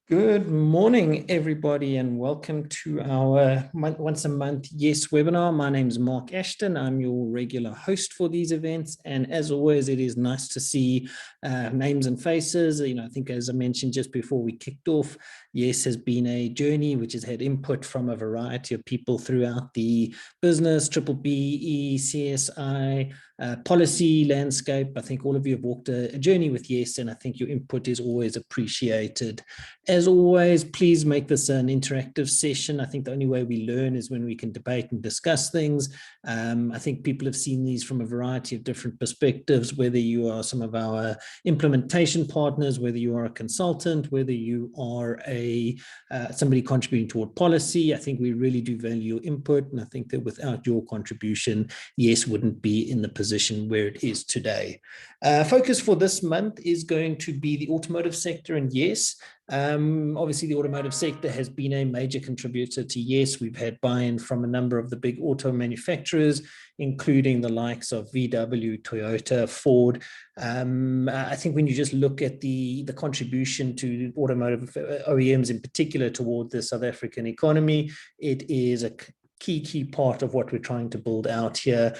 Good morning, everybody, and welcome to our once a month Yes webinar. My name is Mark Ashton. I'm your regular host for these events. And as always, it is nice to see names and faces. I think as I mentioned just before we kicked off, Yes has been a journey which has had input from a variety of people throughout the business, triple BE, CSI, policy landscape. I think all of you have walked a journey with Yes, and I think your input is always appreciated. As always, please make this an interactive session. I think the only way we learn is when we can debate and discuss things. I think people have seen these from a variety of different perspectives, whether you are some of our implementation partners, whether you are a consultant, whether you are somebody contributing toward policy. I think we really do value your input, and I think that without your contribution, Yes wouldn't be in the position where it is today. Focus for this month is going to be the automotive sector and Yes. Obviously, the automotive sector has been a major contributor to Yes. We've had buy-in from a number of the big auto manufacturers, including the likes of VW, Toyota, Ford. I think when you just look at the contribution to automotive OEMs in particular toward the South African economy, it is a key part of what we're trying to build out here.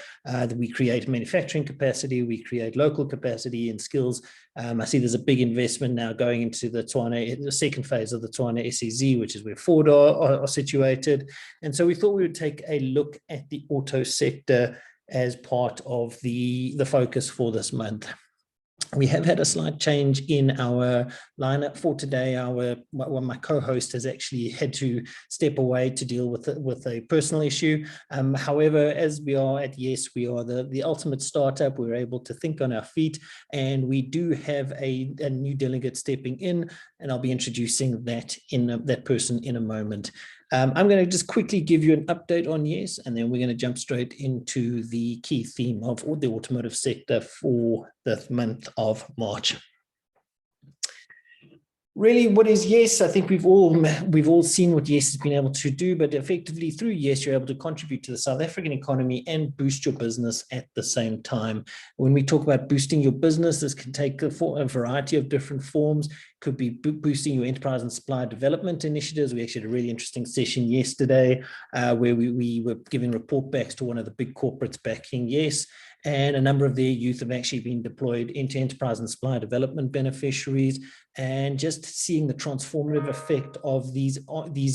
We create manufacturing capacity, we create local capacity and skills. I see there's a big investment now going into the second phase of the Tshwane SEZ, which is where Ford are situated. And so we thought we would take a look at the auto sector as part of the focus for this month. We have had a slight change in our lineup for today. My co-host has actually had to step away to deal with a personal issue. However, as we are at Yes, we are the ultimate startup. We're able to think on our feet, and we do have a new delegate stepping in, and I'll be introducing that person in a moment. I'm going to just quickly give you an update on Yes, and then we're going to jump straight into the key theme of the automotive sector for the month of March. Really, what is Yes? I think we've all seen what Yes has been able to do, but effectively through Yes, you're able to contribute to the South African economy and boost your business at the same time. When we talk about boosting your business, this can take a variety of different forms. Could be boosting your enterprise and supplier development initiatives. We actually had a really interesting session yesterday where we were giving report backs to one of the big corporates backing Yes. And a number of their youth have actually been deployed into enterprise and supplier development beneficiaries, and just seeing the transformative effect of these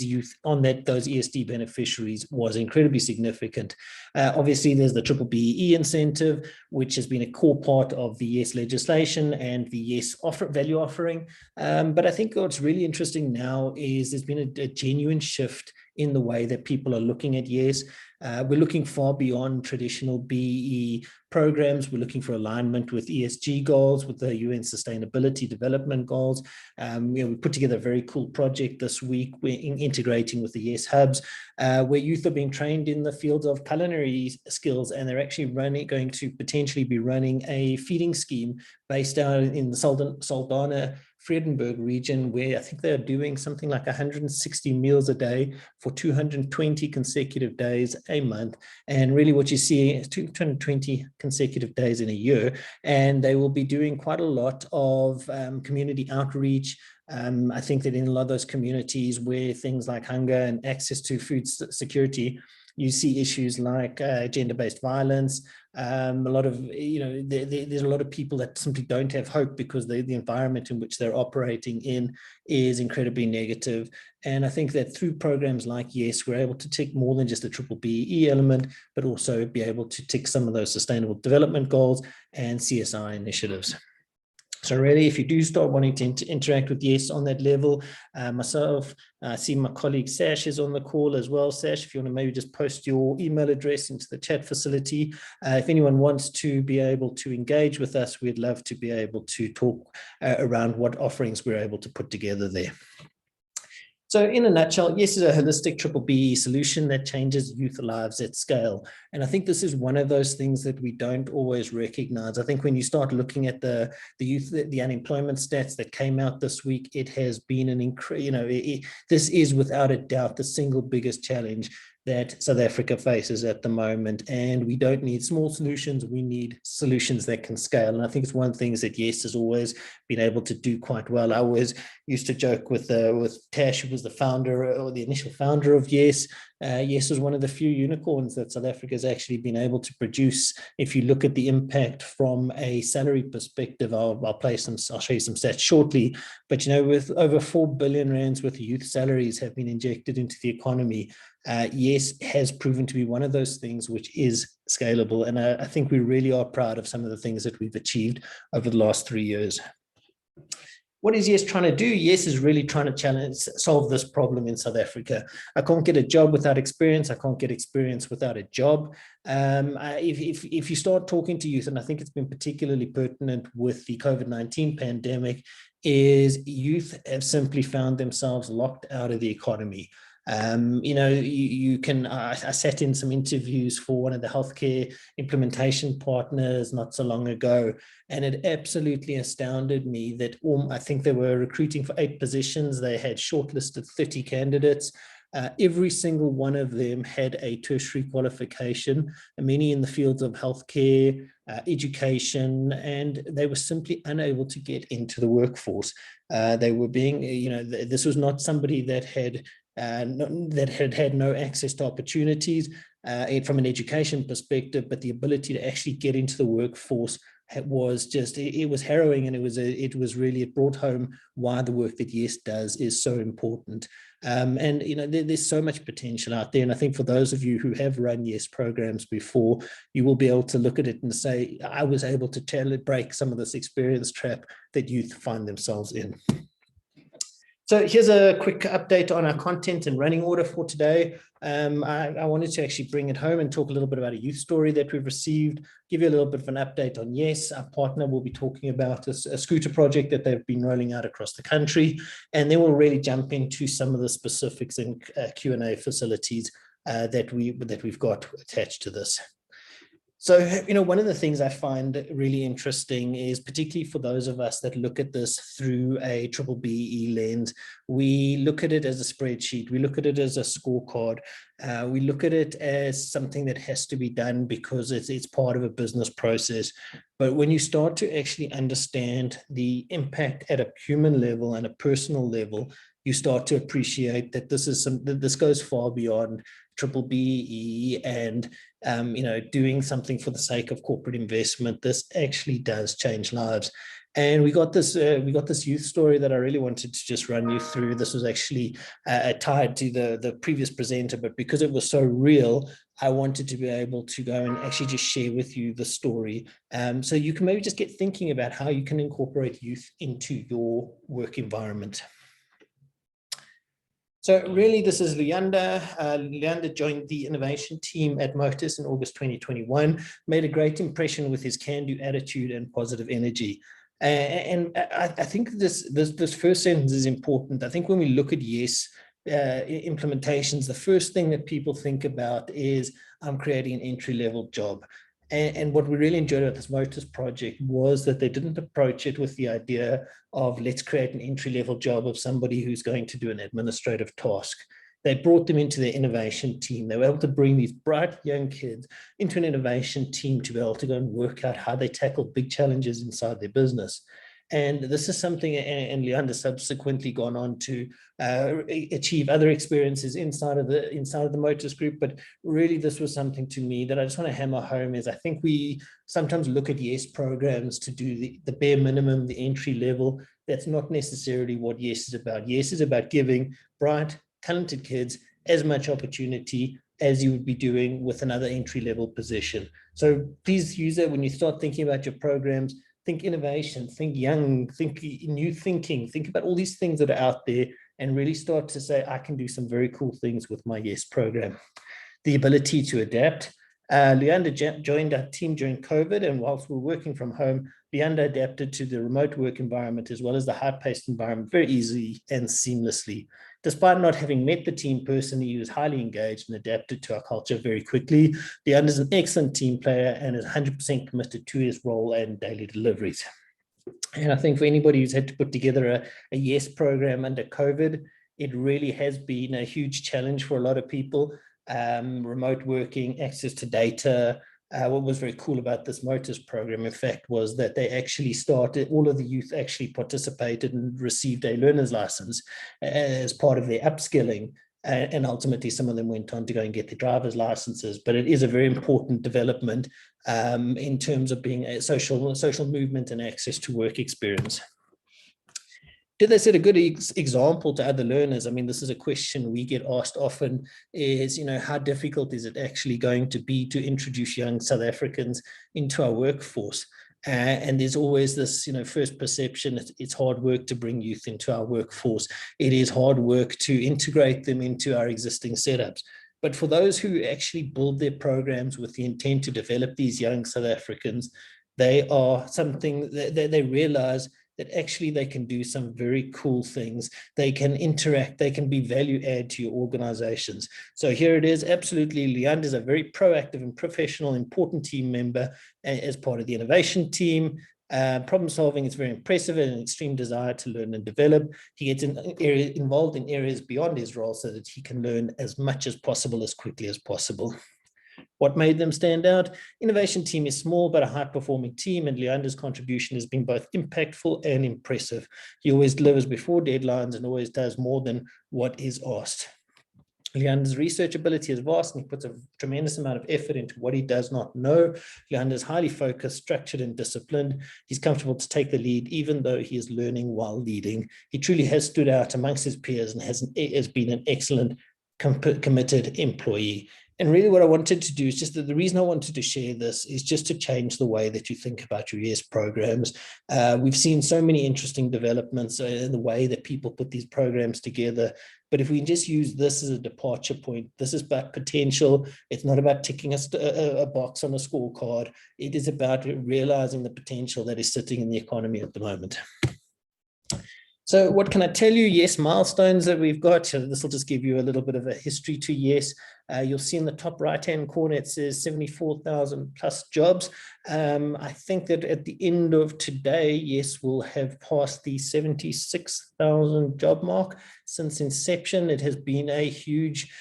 youth on those ESD beneficiaries was incredibly significant. Obviously, there's the triple BE incentive, which has been a core part of the Yes legislation and the Yes value offering. But I think what's really interesting now is there's been a genuine shift in the way that people are looking at Yes. We're looking far beyond traditional BE programs. We're looking for alignment with ESG goals, with the UN Sustainability Development Goals. We put together a very cool project this week. We're integrating with the Yes Hubs, where youth are being trained in the fields of culinary skills, and they're actually going to potentially be running a feeding scheme based out in the Saldanha Vredenburg region, where I think they're doing something like 160 meals a day for 220 consecutive days a month. And really what you see is 220 consecutive days in a year. And they will be doing quite a lot of community outreach. I think that in a lot of those communities where things like hunger and access to food security, you see issues like gender-based violence. There's a lot of people that simply don't have hope because the environment in which they're operating in is incredibly negative. And I think that through programs like Yes, we're able to tick more than just the triple BE element, but also be able to tick some of those sustainable development goals and CSI initiatives. So really, if you do start wanting to interact with Yes on that level, myself, I see my colleague Sash is on the call as well. Sash, if you want to maybe just post your email address into the chat facility. If anyone wants to be able to engage with us, we'd love to be able to talk around what offerings we're able to put together there. So in a nutshell, Yes is a holistic triple BE solution that changes youth lives at scale. And I think this is one of those things that we don't always recognize. I think when you start looking at the unemployment stats that came out this week, it has been this is without a doubt the single biggest challenge that South Africa faces at the moment. And we don't need small solutions, we need solutions that can scale. And I think it's one of the things that Yes has always been able to do quite well. I always used to joke with Tash, who was the founder or the initial founder of Yes. Yes was one of the few unicorns that South Africa has actually been able to produce. If you look at the impact from a salary perspective, I'll show you some stats shortly. But with over 4 billion rands worth of youth salaries have been injected into the economy. Yes has proven to be one of those things which is scalable. And I think we really are proud of some of the things that we've achieved over the last 3 years. What is Yes trying to do? Yes is really trying to solve this problem in South Africa. I can't get a job without experience. I can't get experience without a job. If you start talking to youth, and I think it's been particularly pertinent with the COVID-19 pandemic, is youth have simply found themselves locked out of the economy. I sat in some interviews for one of the healthcare implementation partners not so long ago, and it absolutely astounded me that I think they were recruiting for 8 positions. They had shortlisted 30 candidates. Every single one of them had a tertiary qualification, many in the fields of healthcare, education, and they were simply unable to get into the workforce. They were being, this was not somebody that had had no access to opportunities from an education perspective, but the ability to actually get into the workforce was just, it was harrowing, and it brought home why the work that Yes does is so important. There's so much potential out there. And I think for those of you who have run Yes programs before, you will be able to look at it and say, I was able to break some of this experience trap that youth find themselves in. So here's a quick update on our content and running order for today. I wanted to actually bring it home and talk a little bit about a youth story that we've received, give you a little bit of an update on Yes. Our partner will be talking about a scooter project that they've been rolling out across the country, and then we'll really jump into some of the specifics and Q&A facilities that we've got attached to this. So, one of the things I find really interesting is, particularly for those of us that look at this through a triple BE lens, we look at it as a spreadsheet, we look at it as a scorecard, we look at it as something that has to be done because it's part of a business process. But when you start to actually understand the impact at a human level and a personal level, you start to appreciate that this goes far beyond triple BE and doing something for the sake of corporate investment. This actually does change lives. And we got this youth story that I really wanted to just run you through. This was actually tied to the previous presenter, but because it was so real, I wanted to be able to go and actually just share with you the story. So you can maybe just get thinking about how you can incorporate youth into your work environment. So really, this is Luyanda. Luyanda joined the innovation team at Motus in August 2021, made a great impression with his can-do attitude and positive energy. And I think this first sentence is important. I think when we look at Yes implementations, the first thing that people think about is, I'm creating an entry-level job. And what we really enjoyed about this Motus project was that they didn't approach it with the idea of, let's create an entry-level job of somebody who's going to do an administrative task. They brought them into their innovation team. They were able to bring these bright young kids into an innovation team to be able to go and work out how they tackle big challenges inside their business. And this is something, and Leander subsequently gone on to achieve other experiences inside of the Motus group. But really, this was something to me that I just want to hammer home is, I think we sometimes look at Yes programs to do the bare minimum, the entry level. That's not necessarily what Yes is about. Yes is about giving bright, talented kids as much opportunity as you would be doing with another entry level position. So please use that when you start thinking about your programs. Think innovation, think young, think new thinking, think about all these things that are out there, and really start to say, I can do some very cool things with my Yes program. The ability to adapt. Leander joined our team during COVID, and whilst we were working from home, Leander adapted to the remote work environment as well as the high-paced environment very easily and seamlessly. Despite not having met the team personally, he was highly engaged and adapted to our culture very quickly. Leander is an excellent team player and is 100% committed to his role and daily deliveries. And I think for anybody who's had to put together a Yes program under COVID, it really has been a huge challenge for a lot of people. remote working, access to data. What was very cool about this Motors program, in fact, was that they actually started, all of the youth actually participated and received a learner's license as part of their upskilling. And ultimately, some of them went on to go and get their driver's licenses. But it is a very important development in terms of being a social movement and access to work experience. Did they set a good example to other learners? I mean, this is a question we get asked often is, how difficult is it actually going to be to introduce young South Africans into our workforce? And there's always this, first perception, it's hard work to bring youth into our workforce. It is hard work to integrate them into our existing setups. But for those who actually build their programs with the intent to develop these young South Africans, they are something that they realize that actually they can do some very cool things. They can interact, they can be value add to your organizations. So here it is, absolutely, Leander is a very proactive and professional, important team member as part of the innovation team. Problem solving is very impressive and an extreme desire to learn and develop. He gets involved in areas beyond his role so that he can learn as much as possible, as quickly as possible. What made them stand out? Innovation team is small, but a high-performing team, and Leander's contribution has been both impactful and impressive. He always delivers before deadlines and always does more than what is asked. Leander's research ability is vast, and he puts a tremendous amount of effort into what he does not know. Leander is highly focused, structured, and disciplined. He's comfortable to take the lead, even though he is learning while leading. He truly has stood out amongst his peers and has been an excellent, committed employee. And really what I wanted to do is just the reason I wanted to share this is just to change the way that you think about your YES programs. We've seen so many interesting developments in the way that people put these programs together. But if we just use this as a departure point, this is about potential. It's not about ticking a box on a scorecard. It is about realizing the potential that is sitting in the economy at the moment. So what can I tell you? YES milestones that we've got. This will just give you a little bit of a history to YES. You'll see in the top right-hand corner, it says 74,000 plus jobs. I think that at the end of today, YES will have passed the 76,000 job mark. Since inception, it has been a huge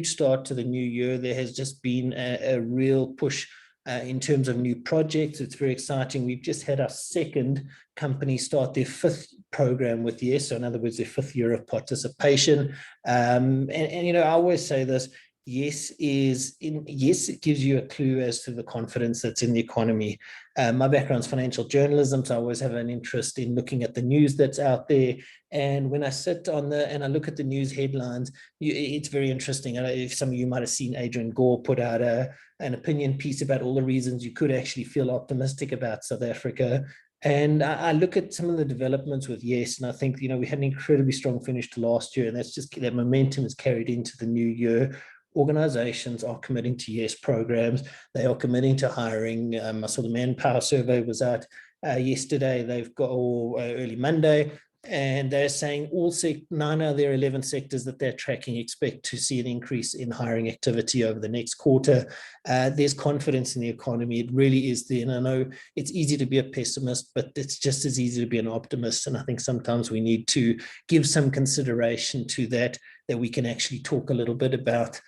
start to the new year. There has just been a real push in terms of new projects. It's very exciting. We've just had our second company start their fifth program with YES, so in other words, their fifth year of participation. And I always say this, YES, it gives you a clue as to the confidence that's in the economy. My background is financial journalism, so I always have an interest in looking at the news that's out there. And when I sit and I look at the news headlines, it's very interesting. If some of you might have seen Adrian Gore put out an opinion piece about all the reasons you could actually feel optimistic about South Africa. And I look at some of the developments with YES, and I think, we had an incredibly strong finish to last year, and that's just that momentum is carried into the new year. Organizations are committing to YES programs. They are committing to hiring. I saw the manpower survey was out yesterday. They've got early Monday, and they're saying all 9 out of their 11 sectors that they're tracking expect to see an increase in hiring activity over the next quarter. There's confidence in the economy. It really is there. And I know it's easy to be a pessimist, but it's just as easy to be an optimist. And I think sometimes we need to give some consideration to that we can actually talk a little bit about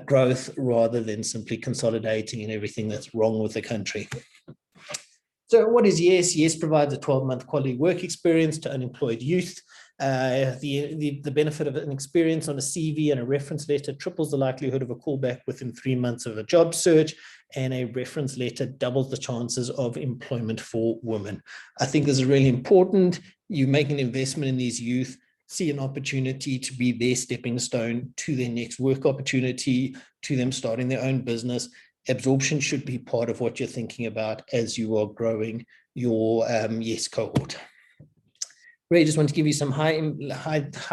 growth rather than simply consolidating and everything that's wrong with the country. So what is YES? YES provides a 12-month quality work experience to unemployed youth. The benefit of an experience on a CV and a reference letter triples the likelihood of a callback within 3 months of a job search, and a reference letter doubles the chances of employment for women. I think this is really important. You make an investment in these youth, see an opportunity to be their stepping stone to their next work opportunity, to them starting their own business. Absorption should be part of what you're thinking about as you are growing your YES cohort. Really just want to give you some high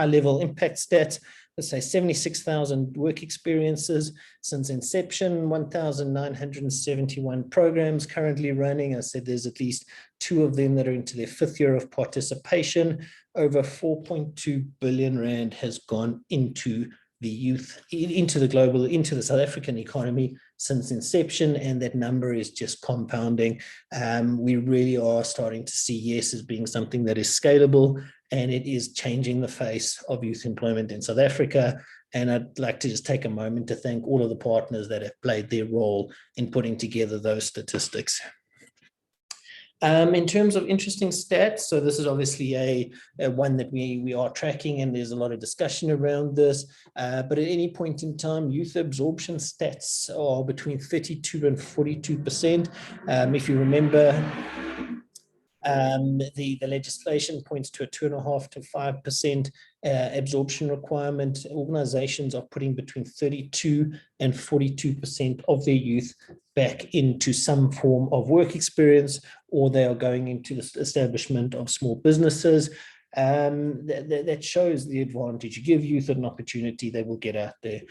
level impact stats. Let's say 76,000 work experiences since inception, 1,971 programs currently running. I said there's at least 2 of them that are into their 5th year of participation. Over 4.2 billion rand has gone into the youth, into the South African economy since inception, and that number is just compounding. We really are starting to see YES as being something that is scalable, and it is changing the face of youth employment in South Africa. And I'd like to just take a moment to thank all of the partners that have played their role in putting together those statistics. In terms of interesting stats, so this is obviously a one that we are tracking, and there's a lot of discussion around this. But at any point in time, youth absorption stats are between 32 and 42%. If you remember, the legislation points to a 2.5 to 5% absorption requirement. Organizations are putting between 32 and 42% of their youth back into some form of work experience, or they are going into the establishment of small businesses. That shows the advantage. You give youth an opportunity, they will get out there.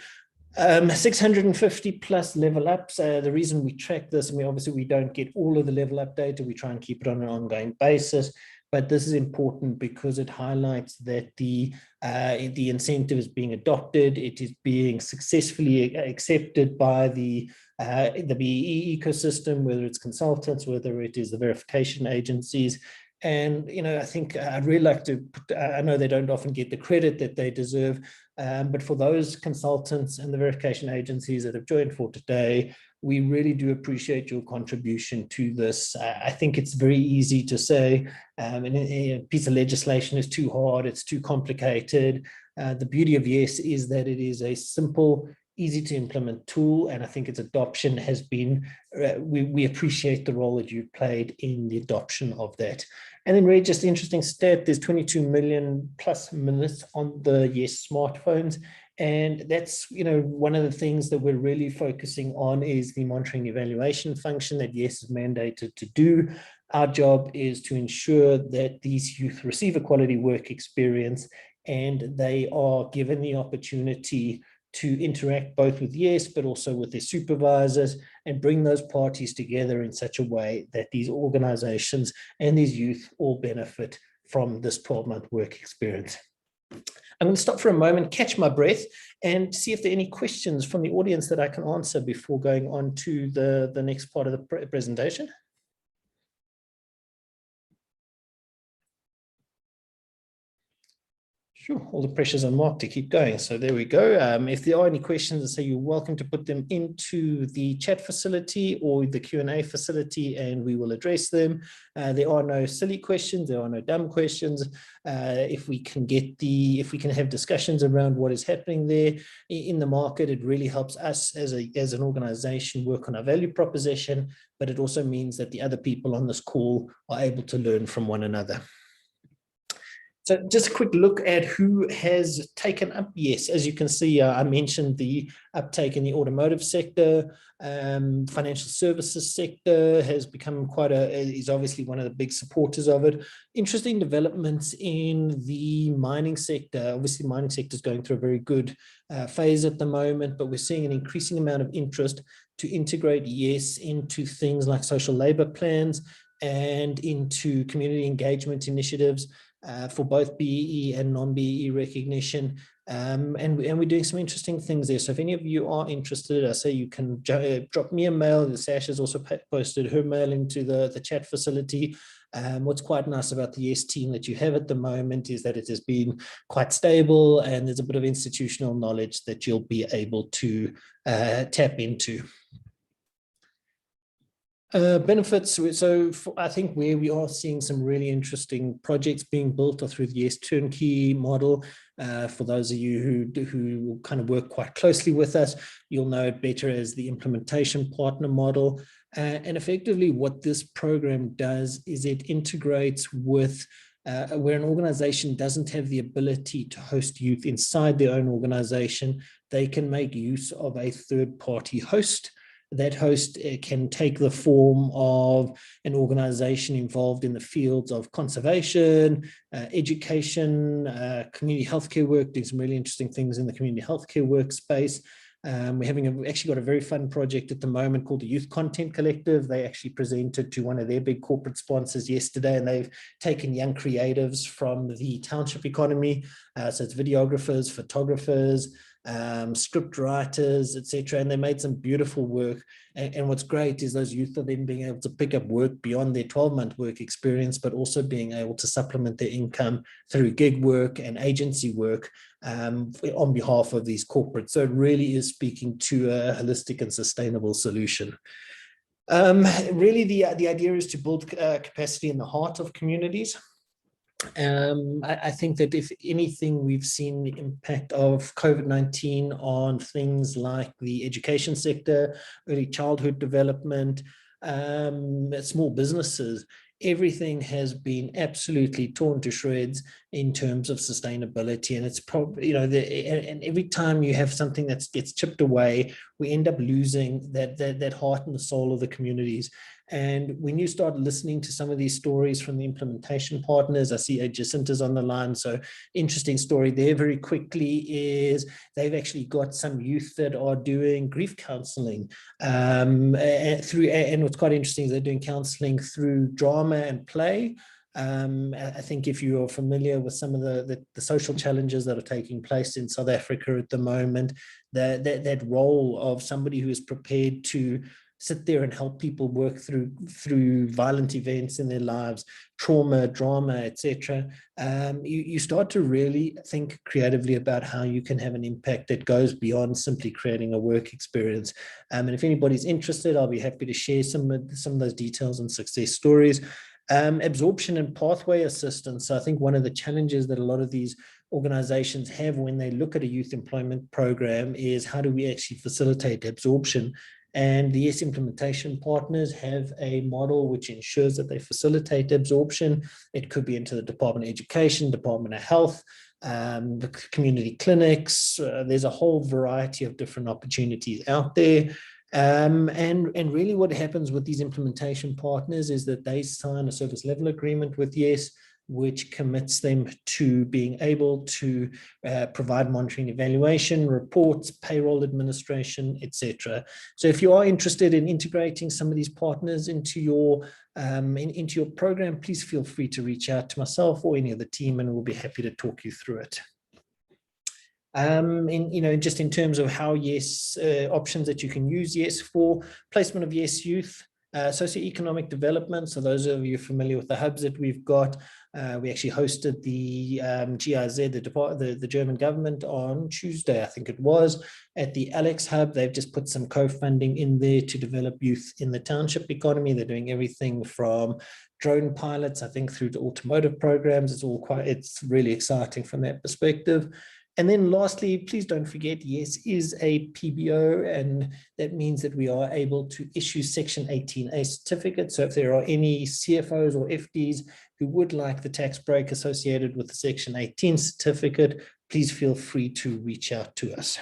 650 plus level ups. The reason we track this, and we don't get all of the level up data, we try and keep it on an ongoing basis. But this is important because it highlights that the incentive is being adopted. It is being successfully accepted by the BEE ecosystem, whether it's consultants, whether it is the verification agencies. And, I think I'd really like to I know they don't often get the credit that they deserve, but for those consultants and the verification agencies that have joined for today, we really do appreciate your contribution to this. I think it's very easy to say a piece of legislation is too hard, it's too complicated. The beauty of YES is that it is a simple, easy to implement tool, and I think its adoption has been, we appreciate the role that you've played in the adoption of that. And then really just interesting stat, there's 22 million plus minutes on the YES smartphones. And that's, one of the things that we're really focusing on is the monitoring evaluation function that YES is mandated to do. Our job is to ensure that these youth receive a quality work experience and they are given the opportunity to interact both with YES, but also with their supervisors, and bring those parties together in such a way that these organizations and these youth all benefit from this 12-month work experience. I'm going to stop for a moment, catch my breath, and see if there are any questions from the audience that I can answer before going on to the next part of the presentation. Sure, all the pressure's on Mark to keep going. So there we go. If there are any questions, you're welcome to put them into the chat facility or the Q&A facility, and we will address them. There are no silly questions. There are no dumb questions. If we can have discussions around what is happening there in the market, it really helps us as an organization work on our value proposition, but it also means that the other people on this call are able to learn from one another. So just a quick look at who has taken up YES. As you can see, I mentioned the uptake in the automotive sector. Financial services sector has become is obviously one of the big supporters of it. Interesting developments in the mining sector. Obviously, the mining sector is going through a very good phase at the moment, but we're seeing an increasing amount of interest to integrate YES into things like social labor plans and into community engagement initiatives. For both BEE and non-BEE recognition. And we're doing some interesting things there. So if any of you are interested, I say you can drop me a mail. Sash has also posted her mail into the chat facility. What's quite nice about the YES team that you have at the moment is that it has been quite stable, and there's a bit of institutional knowledge that you'll be able to tap into. Benefits. So I think where we are seeing some really interesting projects being built are through the YES turnkey model. For those of you who kind of work quite closely with us, you'll know it better as the implementation partner model. And effectively what this program does is it integrates with where an organization doesn't have the ability to host youth inside their own organization, they can make use of a third-party host. That host can take the form of an organization involved in the fields of conservation, education, community healthcare work, doing some really interesting things in the community healthcare workspace. We're actually got a very fun project at the moment called the Youth Content Collective. They actually presented to one of their big corporate sponsors yesterday, and they've taken young creatives from the township economy. So it's videographers, photographers, script writers, etc. And they made some beautiful work. And what's great is those youth are then being able to pick up work beyond their 12-month work experience, but also being able to supplement their income through gig work and agency work on behalf of these corporates. So it really is speaking to a holistic and sustainable solution. Really, the idea is to build capacity in the heart of communities. I think that if anything, we've seen the impact of COVID-19 on things like the education sector, early childhood development, small businesses. Everything has been absolutely torn to shreds in terms of sustainability. And it's probably, and every time you have something that gets chipped away, we end up losing that heart and the soul of the communities. And when you start listening to some of these stories from the implementation partners, I see Jacinta's on the line. So interesting story there very quickly is they've actually got some youth that are doing grief counseling and what's quite interesting is they're doing counseling through drama and play. I think if you are familiar with some of the social challenges that are taking place in South Africa at the moment, that role of somebody who is prepared to sit there and help people work through violent events in their lives, trauma, drama, etc. You start to really think creatively about how you can have an impact that goes beyond simply creating a work experience. And if anybody's interested, I'll be happy to share some of those details and success stories. Absorption and pathway assistance. So I think one of the challenges that a lot of these organizations have when they look at a youth employment program is how do we actually facilitate absorption? And the YES implementation partners have a model which ensures that they facilitate absorption. It could be into the Department of Education, Department of Health, the community clinics. There's a whole variety of different opportunities out there. And really what happens with these implementation partners is that they sign a service level agreement with YES, which commits them to being able to provide monitoring, evaluation, reports, payroll administration, etc. So if you are interested in integrating some of these partners into your program, please feel free to reach out to myself or any of the team, and we'll be happy to talk you through it. Just in terms of how YES options that you can use YES for, placement of YES youth, socioeconomic development. So those of you familiar with the hubs that we've got, we actually hosted the GIZ, the German government, on Tuesday, I think it was, at the Alex Hub. They've just put some co-funding in there to develop youth in the township economy. They're doing everything from drone pilots, I think, through to automotive programs. It's really exciting from that perspective. And then lastly, please don't forget, YES is a PBO, and that means that we are able to issue Section 18A certificates. So if there are any CFOs or FDs who would like the tax break associated with the Section 18 certificate, please feel free to reach out to us.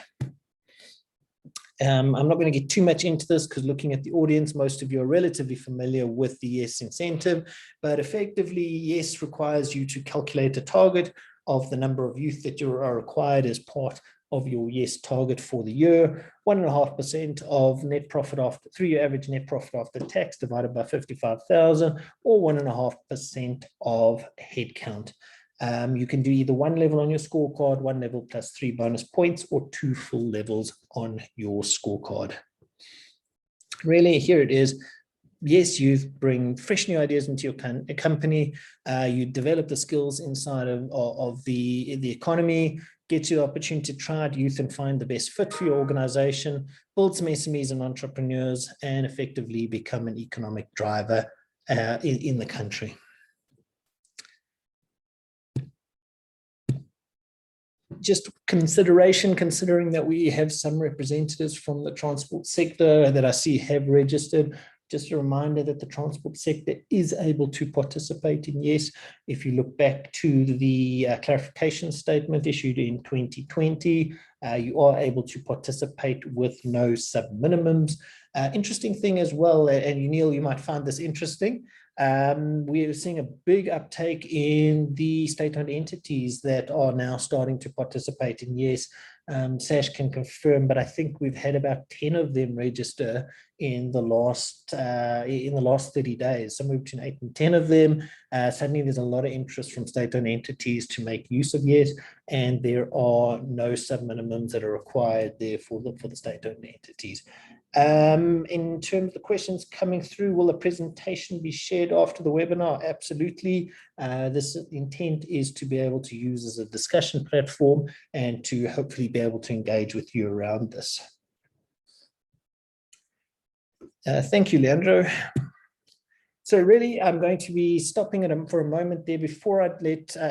I'm not going to get too much into this because looking at the audience, most of you are relatively familiar with the YES incentive, but effectively, YES requires you to calculate a target of the number of youth that you are required as part of your YES target for the year, 1.5% of net profit after 3-year average net profit after tax divided by 55,000, or 1.5% of headcount. You can do either one level on your scorecard, one level plus 3 bonus points, or 2 full levels on your scorecard. Really, here it is. YES youth bring fresh new ideas into your company. You develop the skills inside of the economy, get you the opportunity to try out youth and find the best fit for your organization, build some SMEs and entrepreneurs, and effectively become an economic driver in the country. Just considering that we have some representatives from the transport sector that I see have registered. Just a reminder that the transport sector is able to participate in YES. If you look back to the clarification statement issued in 2020, you are able to participate with no sub-minimums. Interesting thing as well, and Neil, you might find this interesting, we're seeing a big uptake in the state-owned entities that are now starting to participate in Yes. Sash can confirm, but I think we've had about 10 of them register in the last 30 days, somewhere between 8 and 10 of them. Suddenly there's a lot of interest from state-owned entities to make use of Yes, and there are no sub-minimums that are required there for the state-owned entities. In terms of the questions coming through, will the presentation be shared after the webinar? Absolutely. This intent is to be able to use as a discussion platform and to hopefully be able to engage with you around this. Thank you, Leandro. So really, I'm going to be stopping it for a moment there. Before I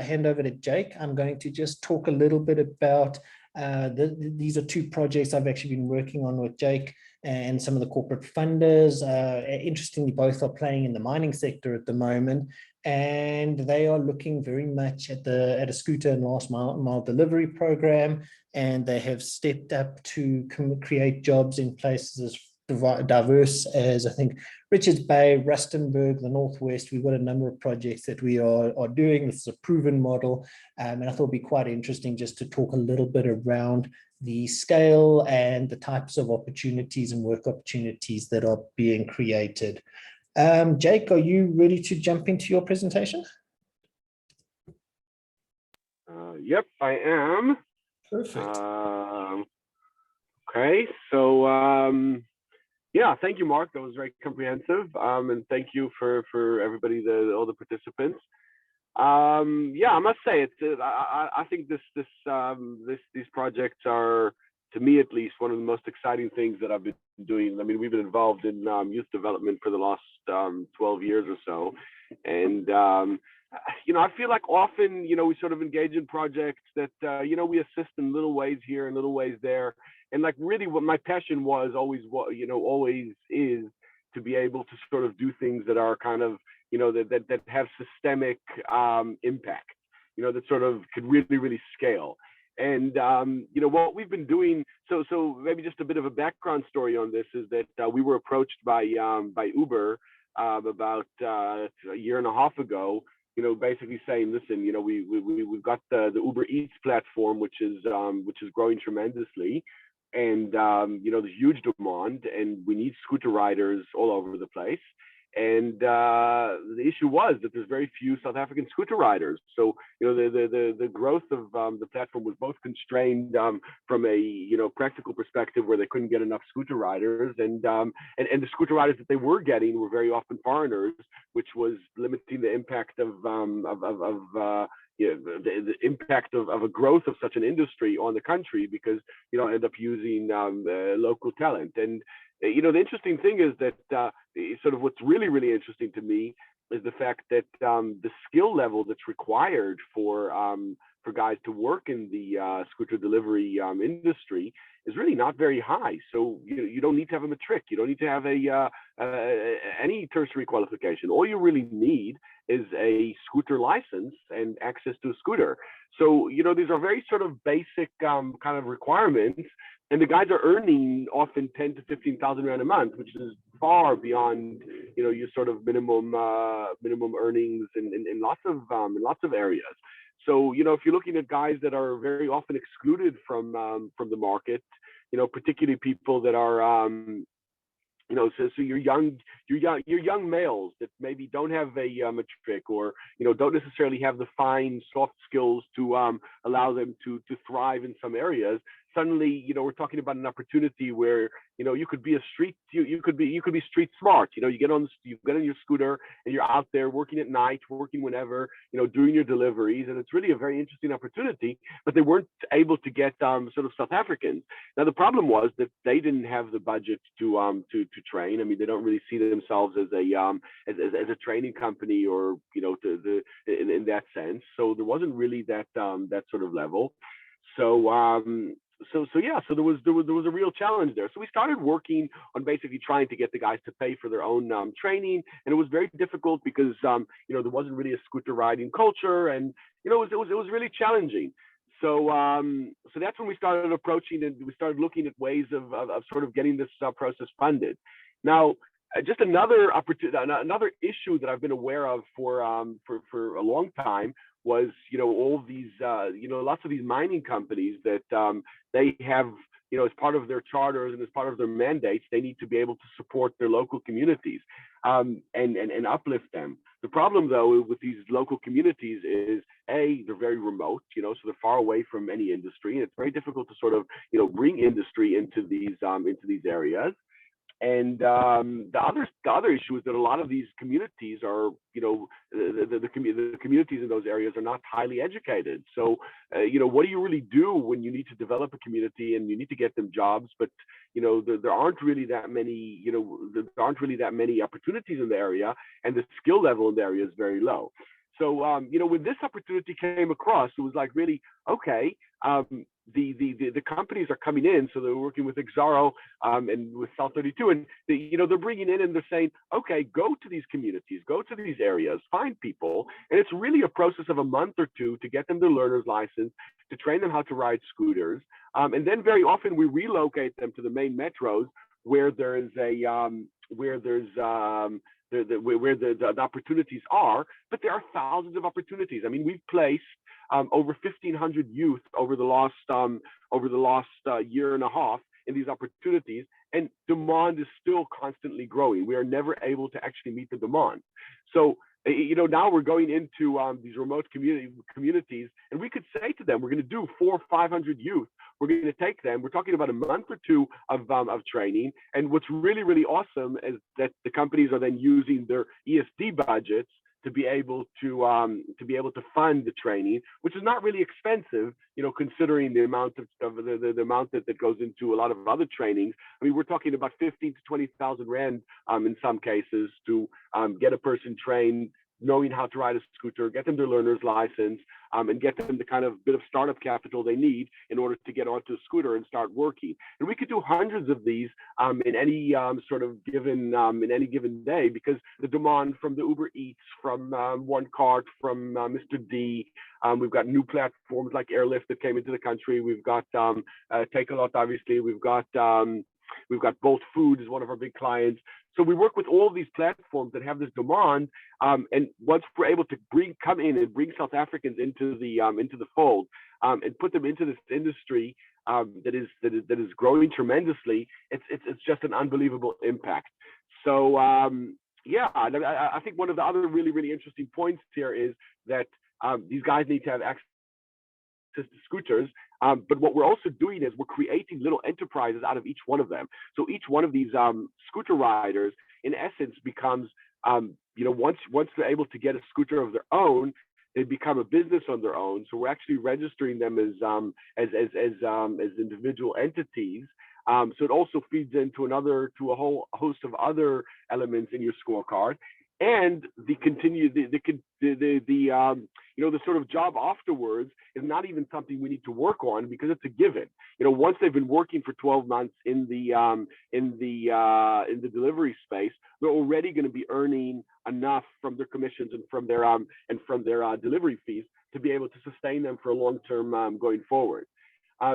hand over to Jake, I'm going to just talk a little bit about these are two projects I've actually been working on with Jake and some of the corporate funders. Interestingly, both are playing in the mining sector at the moment, and they are looking very much at a scooter and last mile delivery program, and they have stepped up to create jobs in places as diverse as, I think, Richards Bay, Rustenburg, the Northwest. We've got a number of projects that we are doing. This is a proven model, and I thought it'd be quite interesting just to talk a little bit around the scale and the types of opportunities and work opportunities that are being created. Jake, are you ready to jump into your presentation? Yep, I am. Perfect. Okay, so yeah, thank you, Mark. That was very comprehensive, and thank you for everybody, all the participants. Yeah, I must say I think these projects are, to me at least, one of the most exciting things that I've been doing. I mean, we've been involved in youth development for the last 12 years or so, and you know, I feel like often, you know, we sort of engage in projects that you know, we assist in little ways here and little ways there, and like really what my passion was always, what you know, always is, to be able to sort of do things that are kind of, you know, that have systemic impact, you know, that sort of could really scale. And you know, what we've been doing, so maybe just a bit of a background story on this is that we were approached by Uber about a year and a half ago, you know, basically saying, listen, you know, we've got the Uber Eats platform, which is growing tremendously, and you know, there's huge demand, and we need scooter riders all over the place. And the issue was that there's very few South African scooter riders. So, you know, the growth of the platform was both constrained from a, you know, practical perspective, where they couldn't get enough scooter riders, and the scooter riders that they were getting were very often foreigners, which was limiting the impact of you know, the impact of a growth of such an industry on the country, because, you know, end up using local talent. And you know, the interesting thing is that sort of what's really interesting to me is the fact that the skill level that's required for guys to work in the scooter delivery industry is really not very high. So you don't need to have a matric, you don't need to have any tertiary qualification. All you really need is a scooter license and access to a scooter. So, you know, these are very sort of basic kind of requirements. And the guys are earning often 10 to 15,000 rand a month, which is far beyond, you know, your sort of minimum earnings in lots of areas. So, you know, if you're looking at guys that are very often excluded from the market, you know, particularly people that are you know, so you're young males that maybe don't have a matric, or, you know, don't necessarily have the fine soft skills to allow them to thrive in some areas. Suddenly, you know, we're talking about an opportunity where, you know, you could be you could be street smart. You know, you get on your scooter and you're out there working at night, working whenever, you know, doing your deliveries, and it's really a very interesting opportunity. But they weren't able to get sort of South Africans. Now the problem was that they didn't have the budget to train. I mean, they don't really see themselves as a training company, or, you know, in that sense. So there wasn't really that sort of level. So yeah, so there was a real challenge there. So we started working on basically trying to get the guys to pay for their own training, and it was very difficult because you know, there wasn't really a scooter riding culture, and, you know, it was really challenging. So so that's when we started approaching, and we started looking at ways of sort of getting this process funded. Now, just another opportunity, another issue that I've been aware of for a long time was, all of these, lots of these mining companies that they have, as part of their charters and as part of their mandates, they need to be able to support their local communities and uplift them. The problem, though, with these local communities is, A, they're very remote, so they're far away from any industry, and it's very difficult to sort of, bring industry into these areas. And the other issue is that a lot of these communities are, the communities in those areas are not highly educated. So, what do you really do when you need to develop a community and you need to get them jobs, but there aren't really that many, there aren't really that many opportunities in the area, and the skill level in the area is very low. So, when this opportunity came across, it was like, really, okay, the companies are coming in, so they're working with Exaro and with South 32, and they're bringing in and they're saying, okay, go to these communities, go to these areas, find people, and it's really a process of a month or two to get them their learner's license, to train them how to ride scooters, and then very often we relocate them to the main metros where there's where the opportunities are, but there are thousands of opportunities. I mean, we've placed over 1,500 youth over the last year and a half in these opportunities, and demand is still constantly growing. We are never able to actually meet the demand. So, now we're going into these remote communities, and we could say to them, we're going to do 400 or 500 youth. We're going to take them. We're talking about a month or two of training. And what's really, really awesome is that the companies are then using their ESD budgets to be able to fund the training, which is not really expensive, considering the amount of the amount that goes into a lot of other trainings. I mean, we're talking about 15 to 20,000 rand in some cases to get a person trained, knowing how to ride a scooter, get them their learner's license, and get them the kind of bit of startup capital they need in order to get onto a scooter and start working. And we could do hundreds of these in any sort of given in any given day, because the demand from the Uber Eats, from One Cart, from Mr. D, we've got new platforms like Airlift that came into the country. We've got Take A Lot, obviously. We've got Bolt Food is one of our big clients. So we work with all of these platforms that have this demand, and once we're able to come in and bring South Africans into the fold, and put them into this industry that is growing tremendously, it's just an unbelievable impact. So yeah, I think one of the other really, really interesting points here is that these guys need to have access to scooters, but what we're also doing is we're creating little enterprises out of each one of them. So each one of these scooter riders, in essence, becomes, once they're able to get a scooter of their own, they become a business on their own. So we're actually registering them as individual entities. So it also feeds into a whole host of other elements in your scorecard. And the sort of job afterwards is not even something we need to work on, because it's a given. Once they've been working for 12 months in the delivery space, they're already going to be earning enough from their commissions and from their delivery fees to be able to sustain them for a long term going forward.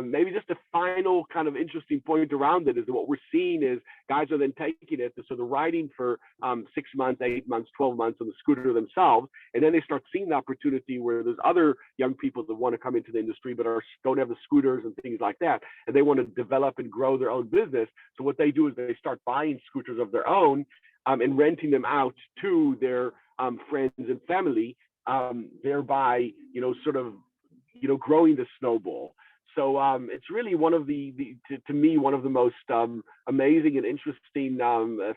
Maybe just a final kind of interesting point around it is that what we're seeing is guys are then taking it, so they're riding for 6 months, 8 months, 12 months on the scooter themselves, and then they start seeing the opportunity where there's other young people that want to come into the industry but don't have the scooters and things like that, and they want to develop and grow their own business. So what they do is they start buying scooters of their own and renting them out to their friends and family, thereby growing the snowball. So it's really one of to me, one of the most amazing and interesting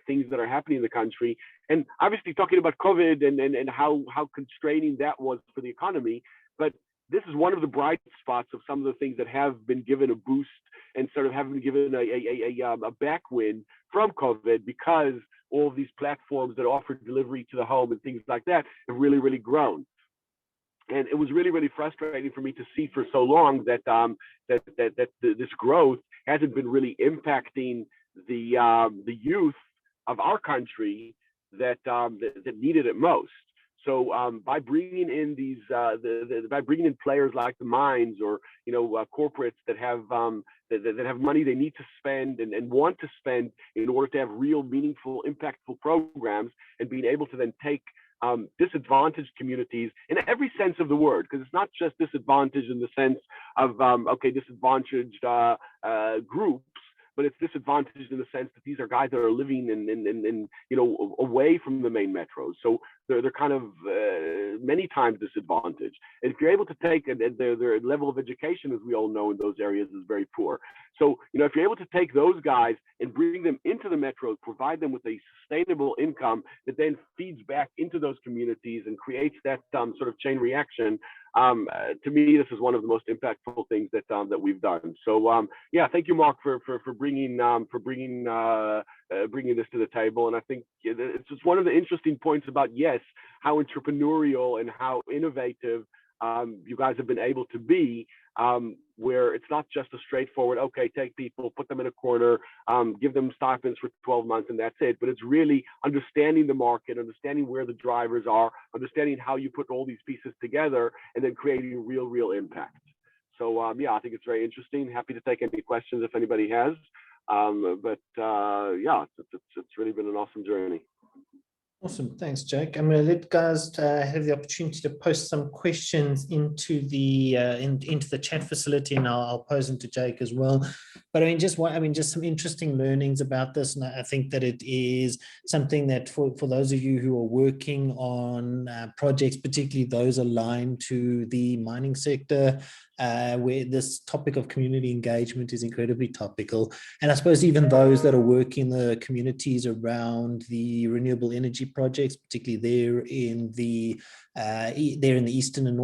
things that are happening in the country. And obviously talking about COVID and how constraining that was for the economy. But this is one of the bright spots of some of the things that have been given a boost and sort of have been given a backwind from COVID, because all of these platforms that offer delivery to the home and things like that have really, really grown. And it was really, really frustrating for me to see for so long that this growth hasn't been really impacting the youth of our country that needed it most. So by bringing in these, by bringing in players like the mines or corporates that have that have money they need to spend and want to spend in order to have real, meaningful, impactful programs, and being able to then take disadvantaged communities in every sense of the word, because it's not just disadvantaged in the sense of disadvantaged groups, but it's disadvantaged in the sense that these are guys that are living in away from the main metros. So they're kind of many times disadvantaged. And if you're able to take their level of education, as we all know, in those areas is very poor. So if you're able to take those guys and bring them into the metros, provide them with a sustainable income that then feeds back into those communities and creates that sort of chain reaction, to me, this is one of the most impactful things that we've done. So yeah, thank you, Mark, for bringing this to the table. And I think it's just one of the interesting points about how entrepreneurial and how innovative you guys have been able to be, where it's not just a straightforward, okay, take people, put them in a corner, give them stipends for 12 months and that's it. But it's really understanding the market, understanding where the drivers are, understanding how you put all these pieces together, and then creating real impact. So yeah, I think it's very interesting. Happy to take any questions if anybody has. Yeah, it's really been an awesome journey. Awesome. Thanks, Jake. I'm going to let guys have the opportunity to post some questions into the into the chat facility, and I'll pose them to Jake as well. But just some interesting learnings about this, and I think that it is something that for those of you who are working on projects, particularly those aligned to the mining sector, where this topic of community engagement is incredibly topical. And I suppose even those that are working in the communities around the renewable energy projects, particularly there in the Eastern and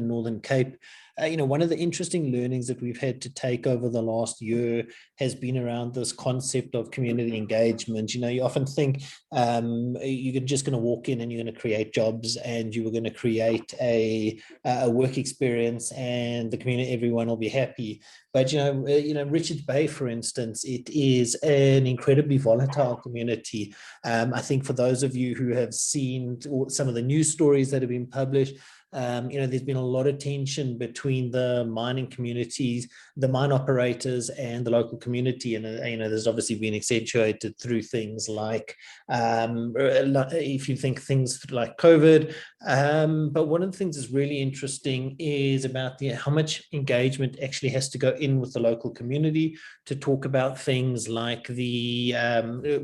Northern Cape. One of the interesting learnings that we've had to take over the last year has been around this concept of community engagement. You often think you're just going to walk in and you're going to create jobs and you were going to create a work experience and the community, everyone will be happy. But Richards Bay, for instance, it is an incredibly volatile community. I think for those of you who have seen some of the news stories that have been published, there's been a lot of tension between the mining communities, the mine operators, and the local community. And there's obviously been accentuated through things like, if you think things like COVID. But one of the things that's really interesting is about how much engagement actually has to go in with the local community to talk about things like the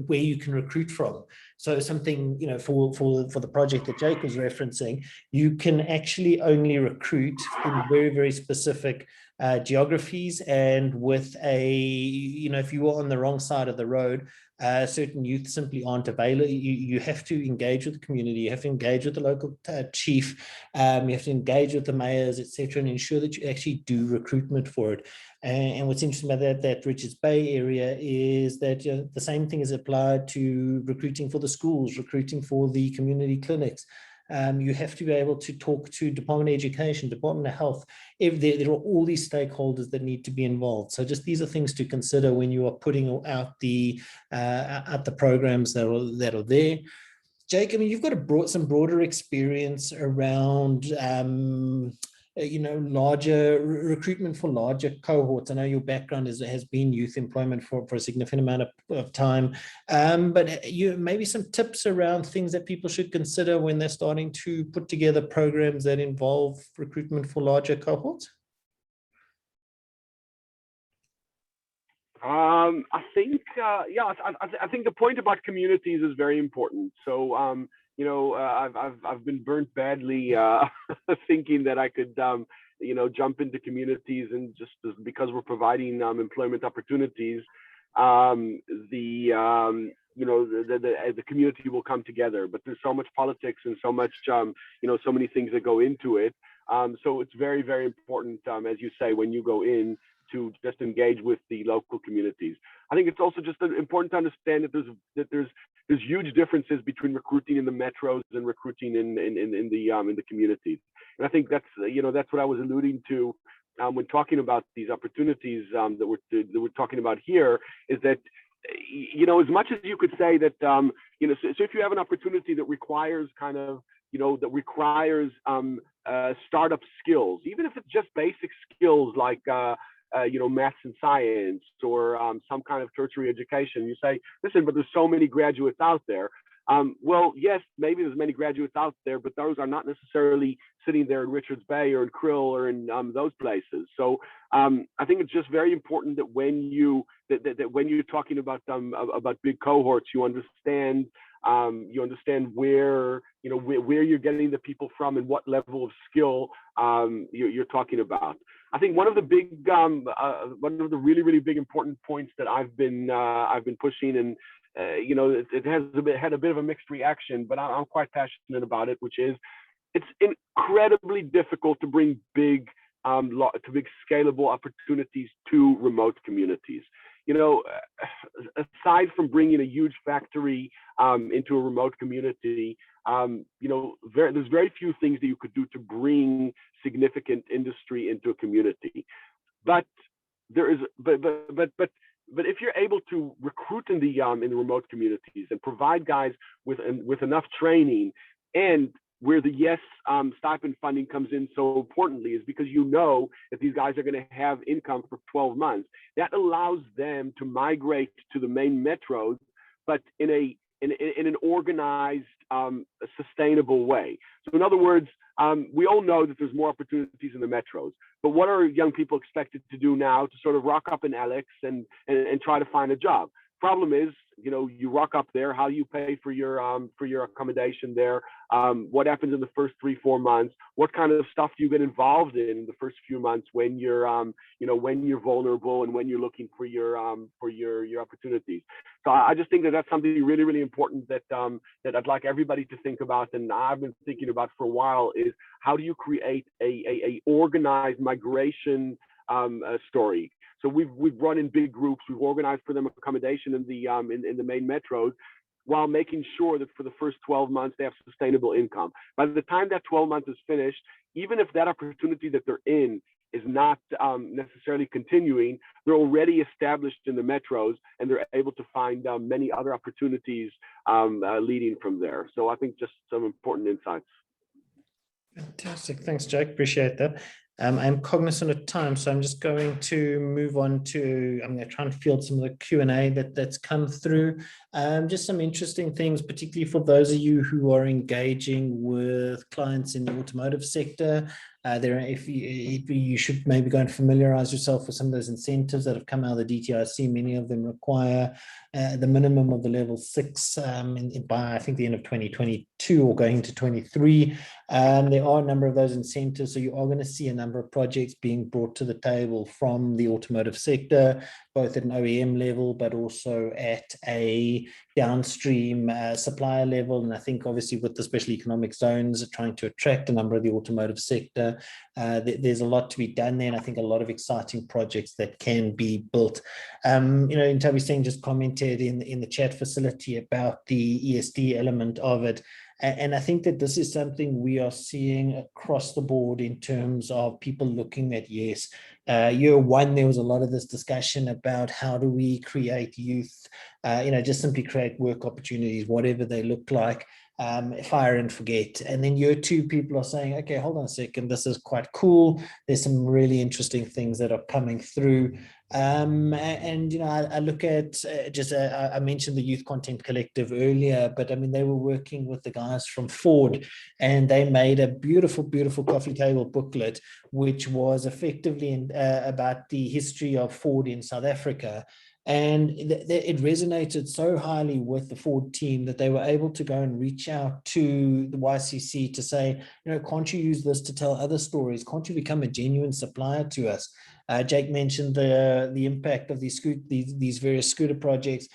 where you can recruit from. So something, for the project that Jake was referencing, you can actually only recruit in very, very specific geographies, and with if you are on the wrong side of the road, certain youth simply aren't available. You have to engage with the community, you have to engage with the local chief, you have to engage with the mayors, etc., and ensure that you actually do recruitment for it. And what's interesting about that Richards Bay area is that the same thing is applied to recruiting for the schools, recruiting for the community clinics. You have to be able to talk to Department of Education, Department of Health. If there are all these stakeholders that need to be involved. So just these are things to consider when you are putting out the programs that are there. Jake, you've got some broader experience around larger recruitment for larger cohorts. I know your background has been youth employment for a significant amount of time, but maybe some tips around things that people should consider when they're starting to put together programs that involve recruitment for larger cohorts. I think I think the point about communities is very important. So I've been burnt badly thinking that I could jump into communities and just because we're providing employment opportunities, the community will come together. But there's so much politics and so much so many things that go into it. So it's very, very important, as you say, when you go in, to just engage with the local communities. I think it's also just important to understand that there's huge differences between recruiting in the metros and recruiting in the communities. And I think that's what I was alluding to when talking about these opportunities that we're talking about here, is that as much as you could say that so if you have an opportunity that requires kind of that requires startup skills, even if it's just basic skills like maths and science, or some kind of tertiary education. You say, listen, but there's so many graduates out there. Well, yes, maybe there's many graduates out there, but those are not necessarily sitting there in Richards Bay or in Krill or in those places. So I think it's just very important that when when you're talking about big cohorts, you understand where you're getting the people from and what level of skill you're talking about. I think one of the really, really big important points that I've been pushing, and it has had a bit of a mixed reaction, but I'm quite passionate about it, which is it's incredibly difficult to bring big scalable opportunities to remote communities. Aside from bringing a huge factory into a remote community, there's very few things that you could do to bring significant industry into a community. But there is, but if you're able to recruit in the remote communities and provide guys with enough training, and where the YES stipend funding comes in so importantly is because that these guys are going to have income for 12 months. That allows them to migrate to the main metros, but in an organized, sustainable way. So in other words, we all know that there's more opportunities in the metros, but what are young people expected to do now to sort of rock up in Alex and try to find a job? Problem is, you rock up there, how you pay for your accommodation there, what happens in the first 3-4 months, what kind of stuff do you get involved in the first few months when you're when you're vulnerable and when you're looking for your opportunities. So I just think that that's something really, really important that I'd like everybody to think about, and I've been thinking about for a while, is how do you create a organized migration story. So we've run in big groups. We've organized for them accommodation in the main metros, while making sure that for the first 12 months they have sustainable income. By the time that 12 months is finished, even if that opportunity that they're in is not necessarily continuing, they're already established in the metros, and they're able to find many other opportunities leading from there. So I think just some important insights. Fantastic. Thanks, Jake. Appreciate that. I'm cognizant of time, so I'm just going to move on to, I'm going to try and field some of the Q&A that's come through. Just some interesting things, particularly for those of you who are engaging with clients in the automotive sector. You should maybe go and familiarize yourself with some of those incentives that have come out of the DTIC. Many of them require the minimum of the level 6 by I think the end of 2022 or going into 23. There are a number of those incentives, so you are going to see a number of projects being brought to the table from the automotive sector, both at an OEM level, but also at a downstream supplier level. And I think obviously with the special economic zones trying to attract a number of the automotive sector, there's a lot to be done there, and I think a lot of exciting projects that can be built. Intabi Singh just commented in the chat facility about the ESD element of it. And I think that this is something we are seeing across the board in terms of people looking at YES. Year one, there was a lot of this discussion about how do we create youth, just simply create work opportunities, whatever they look like, fire and forget. And then year two, people are saying, okay, hold on a second, this is quite cool. There's some really interesting things that are coming through. I look at I mentioned the Youth Content Collective earlier, but I mean, they were working with the guys from Ford, and they made a beautiful, beautiful coffee table booklet, which was effectively about the history of Ford in South Africa. And it resonated so highly with the Ford team that they were able to go and reach out to the YCC to say, can't you use this to tell other stories? Can't you become a genuine supplier to us? Jake mentioned the impact of these various scooter projects.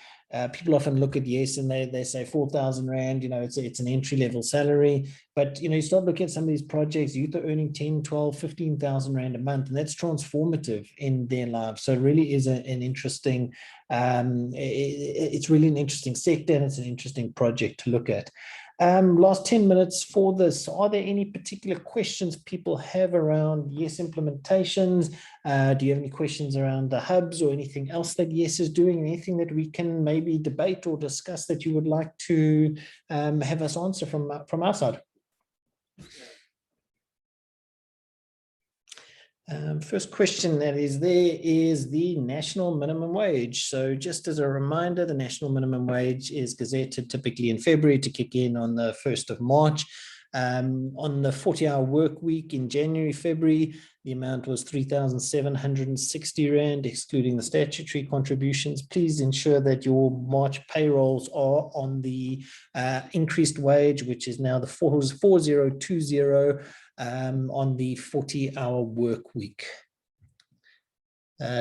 People often look at YES and they say 4,000 Rand, it's an entry-level salary. But, you start looking at some of these projects, youth are earning 10, 12, 15,000 Rand a month, and that's transformative in their lives. So it really is an interesting, it's really an interesting sector, and it's an interesting project to look at. Last 10 minutes for this. Are there any particular questions people have around YES implementations? Do you have any questions around the hubs or anything else that YES is doing? Anything that we can maybe debate or discuss that you would like to have us answer from our side? First question that is there is the national minimum wage. So just as a reminder, the national minimum wage is gazetted typically in February to kick in on the 1st of March. On the 40-hour work week in January, February, the amount was 3,760 Rand, excluding the statutory contributions. Please ensure that your March payrolls are on the increased wage, which is now the 4020 on the 40-hour work week.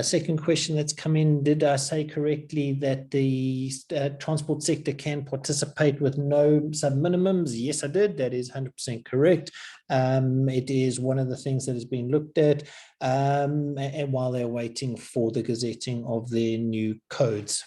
Second question that's come in, did I say correctly that the transport sector can participate with no sub-minimums? Yes, I did. That is 100% correct. It is one of the things that has been looked at and while they're waiting for the gazetting of their new codes.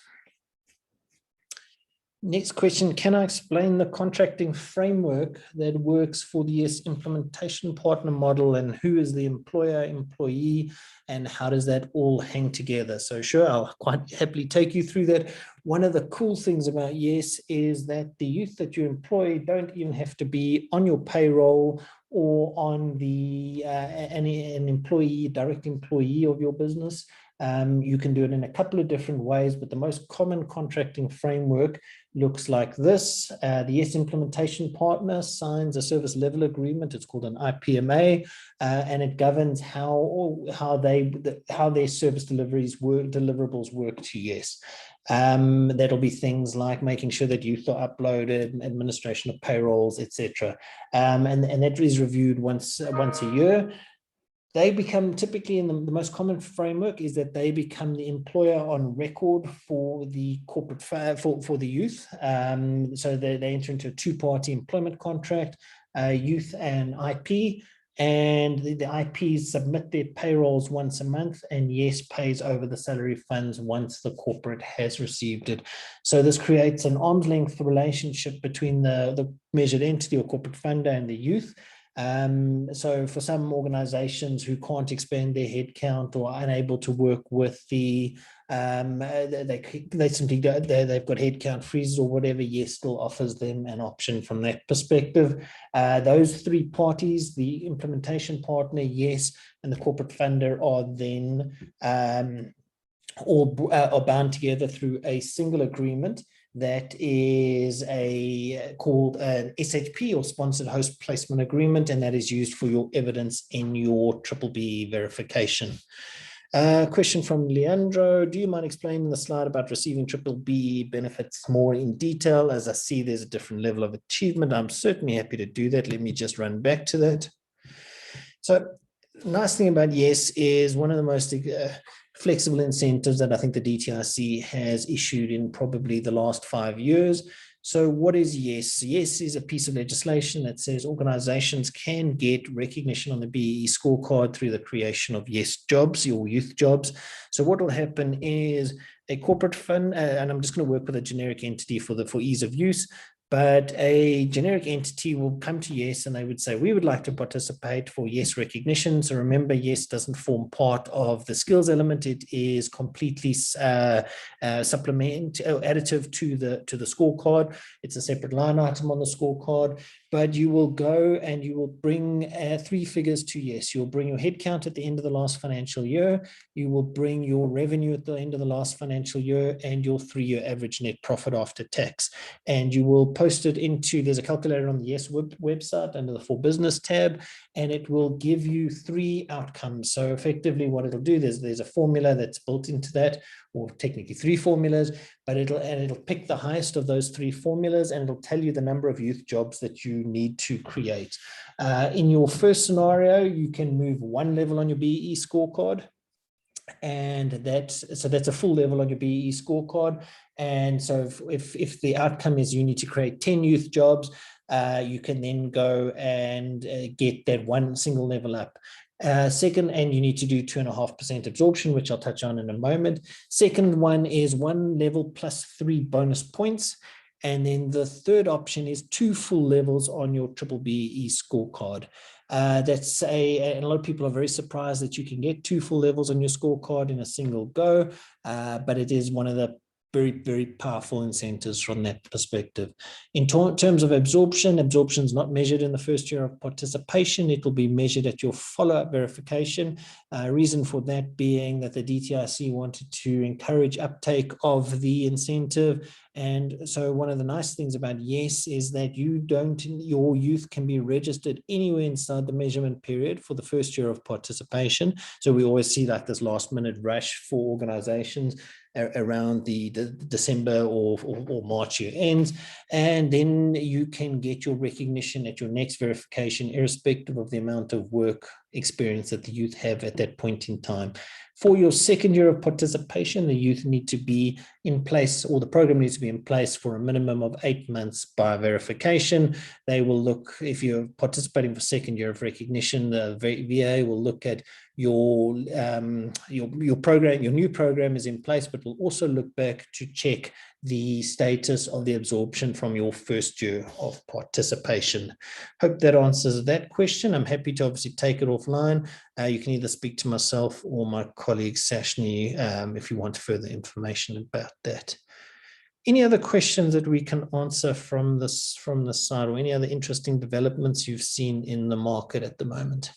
Next question, can I explain the contracting framework that works for the yes implementation partner model, and who is the employer, employee, and how does that all hang together? So sure, I'll quite happily take you through that. One of the cool things about yes is that the youth that you employ don't even have to be on your payroll or on the an employee, direct employee of your business. You can do it in a couple of different ways, but the most common contracting framework looks like this. The yes implementation partner signs a service level agreement. It's called an IPMA, and it governs how their service deliverables work to yes. That'll be things like making sure that youth are uploaded, administration of payrolls, etc. And that is reviewed once a year. They become typically in the most common framework is that they become the employer on record for the corporate for the youth. So they enter into a two-party employment contract, youth and IP, and the IPs submit their payrolls once a month, and yes pays over the salary funds once the corporate has received it. So this creates an arm's length relationship between the measured entity or corporate funder and the youth. So for some organizations who can't expand their headcount or are unable to work with the, they simply don't, they've got headcount freezes or whatever, yes still offers them an option from that perspective. Those three parties, the implementation partner, yes, and the corporate funder are then are bound together through a single agreement that is called an SHP or Sponsored Host Placement Agreement, and that is used for your evidence in your BBB verification. Question from Leandro, do you mind explaining the slide about receiving BBB benefits more in detail? As I see there's a different level of achievement. I'm certainly happy to do that. Let me just run back to that. So nice thing about yes is one of the most flexible incentives that I think the DTIC has issued in probably the last 5 years. So what is yes? Yes is a piece of legislation that says organizations can get recognition on the BEE scorecard through the creation of yes jobs or youth jobs. So what will happen is a corporate fund, and I'm just going to work with a generic entity for ease of use, but a generic entity will come to yes and they would say, we would like to participate for yes recognition. So remember, yes doesn't form part of the skills element. It is completely additive to the scorecard. It's a separate line item on the scorecard, but you will go and you will bring 3 figures to yes. You'll bring your headcount at the end of the last financial year. You will bring your revenue at the end of the last financial year and your 3-year average net profit after tax. And you will post it into, there's a calculator on the yes website under the For Business tab, and it will give you 3 outcomes. So effectively what it'll do, there's a formula that's built into that, or technically 3 formulas, but it'll pick the highest of those 3 formulas, and it'll tell you the number of youth jobs that you need to create. In your first scenario, you can move 1 level on your BEE scorecard, and that's a full level on your BEE scorecard. And so if the outcome is you need to create 10 youth jobs, you can then go and get that 1 single level up. Second, and you need to do 2.5% absorption, which I'll touch on in a moment. Second one is 1 level plus 3 bonus points. And then the third option is 2 full levels on your BBB scorecard. And a lot of people are very surprised that you can get 2 full levels on your scorecard in a single go, but it is one of the very, very powerful incentives from that perspective. In terms of absorption is not measured in the first year of participation. It will be measured at your follow-up verification. Reason for that being that the DTIC wanted to encourage uptake of the incentive. And so one of the nice things about YES is that your youth can be registered anywhere inside the measurement period for the first year of participation. So we always see like this last minute rush for organizations around the December or March year ends, and then you can get your recognition at your next verification, irrespective of the amount of work experience that the youth have at that point in time. For your second year of participation, the youth need to be in place, or the program needs to be in place for a minimum of 8 months by verification. They will look, if you're participating for second year of recognition, the VA will look at your program, your new program is in place, but will also look back to check the status of the absorption from your first year of participation. Hope that answers that question. I'm happy to obviously take it offline. You can either speak to myself or my colleague Sashni if you want further information about that. Any other questions that we can answer from this side, or any other interesting developments you've seen in the market at the moment?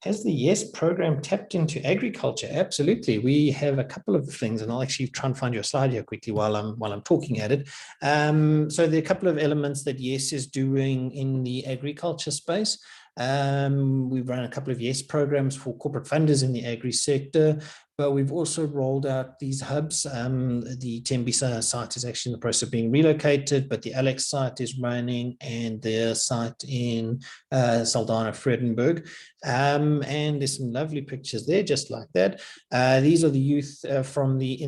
Has the YES program tapped into agriculture? Absolutely. We have a couple of things, and I'll actually try and find your slide here quickly while I'm talking at it. So there are a couple of elements that YES is doing in the agriculture space. We've run a couple of YES programs for corporate funders in the agri sector, but we've also rolled out these hubs. The Tembisa site is actually in the process of being relocated, but the Alex site is running, and the site in Saldanha, Vredenburg. And there's some lovely pictures there, just like that. These are the youth in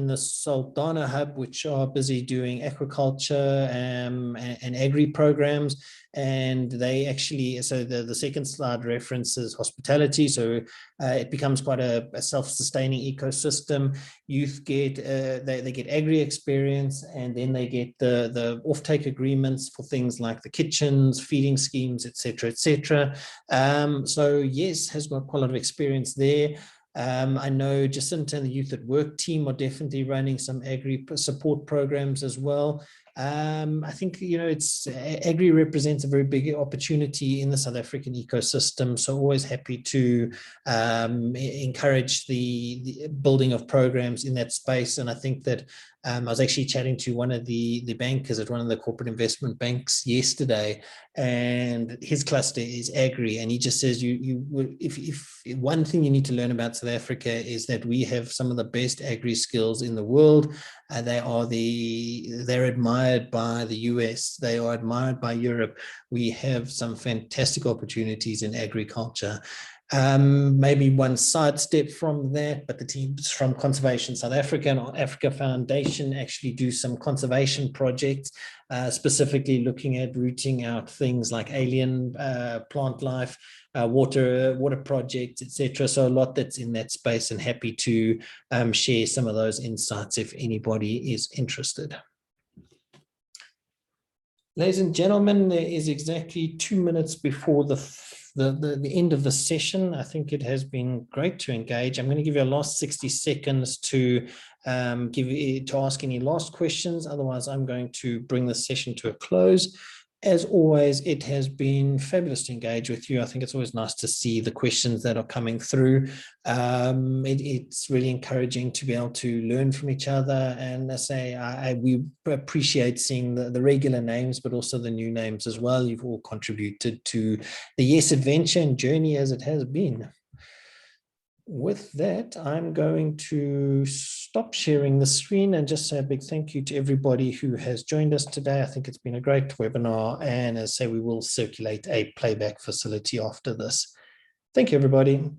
the Saldanha hub, which are busy doing aquaculture and agri programs. And they actually, so the second slide references hospitality. So it becomes quite a self-sustaining ecosystem. Youth get, they get agri experience, and then they get the offtake agreements for things like the kitchens, feeding schemes, etc., etc. So YES has got quite a lot of experience there. I know Jacinta and the Youth at Work team are definitely running some agri support programs as well. I think, agri represents a very big opportunity in the South African ecosystem. So always happy to encourage the building of programs in that space. And I think that I was actually chatting to one of the bankers at one of the corporate investment banks yesterday, and his cluster is agri. And he just says, if one thing you need to learn about South Africa is that we have some of the best agri skills in the world. They're admired by the US. They are admired by Europe. We have some fantastic opportunities in agriculture. Maybe one sidestep from that, but the teams from Conservation South Africa and Africa Foundation actually do some conservation projects, specifically looking at rooting out things like alien plant life, water projects, etc. So a lot that's in that space, and happy to share some of those insights if anybody is interested. Ladies and gentlemen, there is exactly 2 minutes before the end of the session. I think it has been great to engage. I'm going to give you a last 60 seconds to ask any last questions. Otherwise, I'm going to bring the session to a close. As always, it has been fabulous to engage with you. I think it's always nice to see the questions that are coming through. It's really encouraging to be able to learn from each other. And I say, we appreciate seeing the regular names, but also the new names as well. You've all contributed to the YES adventure and journey as it has been. With that, I'm going to stop sharing the screen and just say a big thank you to everybody who has joined us today. I think it's been a great webinar, and as I say, we will circulate a playback facility after this. Thank you, everybody.